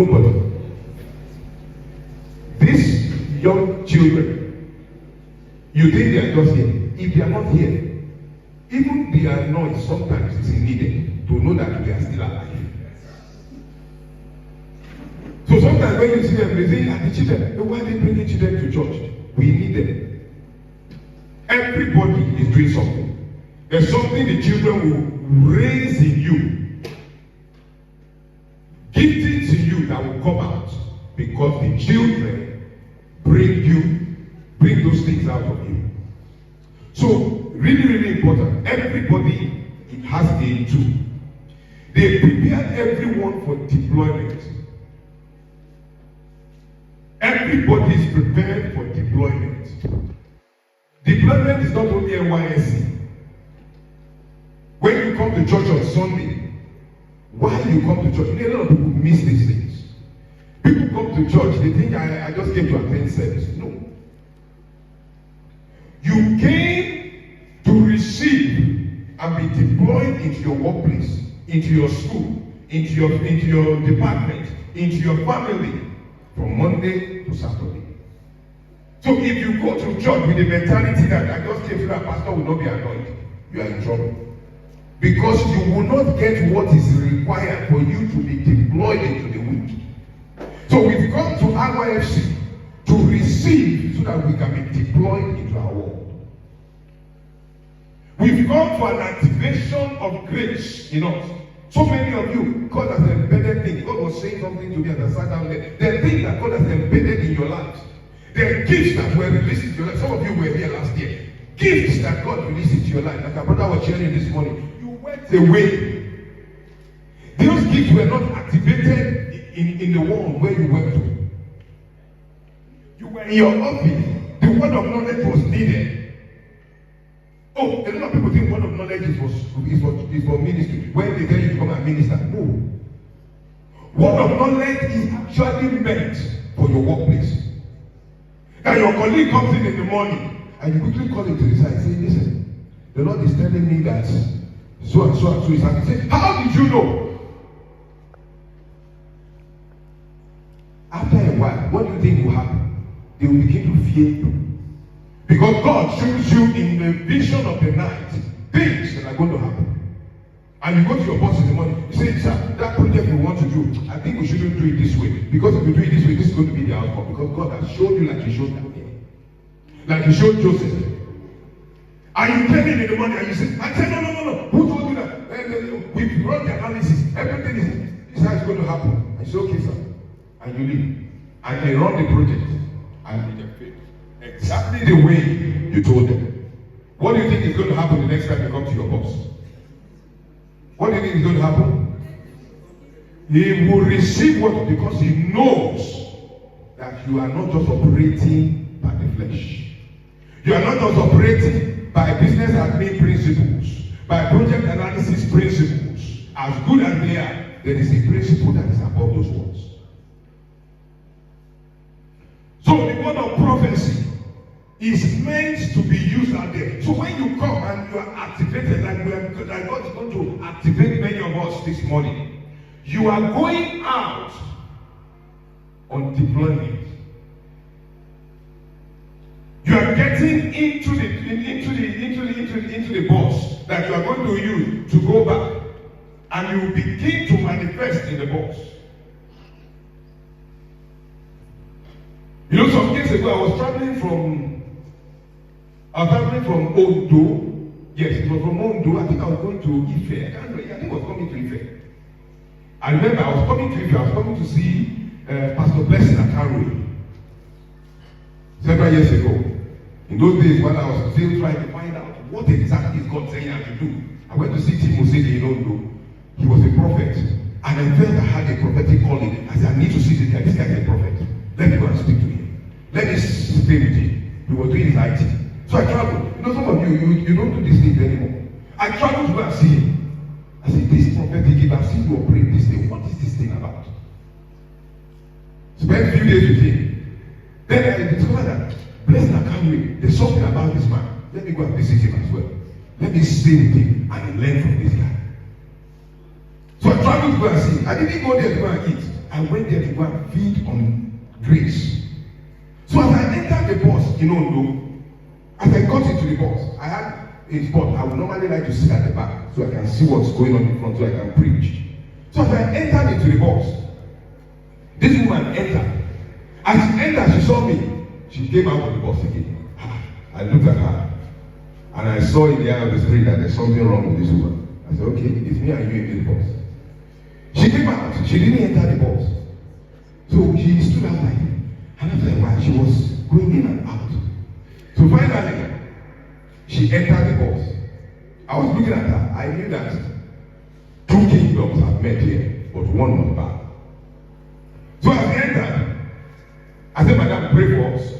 Nobody. These young children, you think they are just here. If they are not here, even their noise sometimes is needed to know that they are still alive. So sometimes when you see them, they say, the children, why are they bringing children to church? We need them. Everybody is doing something. There's something the children will raise in you, gifting to you that will come out because the children bring those things out of you. So really, really important. Everybody has a tool. They prepare everyone for deployment. Everybody is prepared for deployment. Deployment is not only NYSC. When you come to church on Sunday, why you come to church? A lot of people miss these things. People come to church, they think I just came to attend service. No. You came to receive and be deployed into your workplace, into your school, into your department, into your family, from Monday to Saturday. So if you go to church with the mentality that I just came to that pastor will not be annoyed, you are in trouble. Because you will not get what is required for you to be deployed into the week. So we've come to NYFC to receive so that we can be deployed into our world. We've come for an activation of grace in us. So many of you, God has embedded things. God was saying something to me as I sat down there. There are things that God has embedded in your lives. There are gifts that were released into your life. Some of you were here last year. Gifts that God released into your life. Like our brother was sharing this morning. You went away. Those gifts were not activated in the world where you went to. You were in your office. The word of knowledge was needed. Oh, a lot of people think word of knowledge is for ministry. When they tell you to come and minister, no. Word of knowledge is actually meant for your workplace. Now your colleague comes in the morning and you quickly call him to the side and say, listen, the Lord is telling me that so and so and so is happening. Say, how did you know? After a while, what do you think will happen? They will begin to fear you. Because God shows you in the vision of the night things that are going to happen. And you go to your boss in the morning, you say, sir, that project we want to do, I think we shouldn't do it this way. Because if we do it this way, this is going to be the outcome. Because God has shown you like he showed Daniel. Like he showed Joseph. And you came in the morning and you say, I said, no. Who told you that? We've run the analysis. Everything is how it's going to happen. I say, okay, sir. And you leave. And they run the project. And they fail. Exactly the way you told them. What do you think is going to happen the next time you come to your boss? What do you think is going to happen? He will receive what? Because he knows that you are not just operating by the flesh. You are not just operating by business admin principles, by project analysis principles. As good as they are, there is a principle that is above those ones. So the word of prophecy is meant to be used out there. So when you come and you are activated, like God is going to activate many of us this morning, you are going out on deployment. You are getting into the bus that you are going to use to go back, and you begin to manifest in the bus. You know, some years ago I was traveling from Ondo. Yes, it was from Ondo. I think I was going to Ife. I can't remember. I think I was coming to Ife. I remember I was coming to Ife. I was coming to see Pastor Blessing Akin several years ago. In those days, when I was still trying to find out what exactly is God saying I should do, I went to see Tim Osei in Ondo. He was a prophet. And I felt I had a prophetic calling. I said, I need to see this guy. This guy is a prophet. Let me go and speak to him. Let me stay with him. He was doing his IT. So I traveled. You know, some of you don't do these things anymore. I traveled to go and see him. I said, this prophetic gift, I've seen you operate this thing. What is this thing about? Spent a few days with him. Then I discovered that Blessing Akin, there's something about this man. Let me go and visit him as well. Let me stay with him and learn from this guy. So I traveled to go and see him. I didn't go there to go and eat. I went there to go and feed on grace. So as I entered the bus, as I got into the bus, I had a spot. I would normally like to sit at the back so I can see what's going on in front, so I can preach. So as I entered into the bus, this woman entered. As she entered, she saw me. She came out of the bus again. I looked at her, and I saw in the eye of the spirit that there's something wrong with this woman. I said, okay, it's me and you in this bus. She came out. She didn't enter the bus. So she stood outside. And after a while, she was going in and out. So finally, she entered the bus. I was looking at her. I knew that two kingdoms have met here, but one was bad. So as I entered, I said, Madam, pray for us.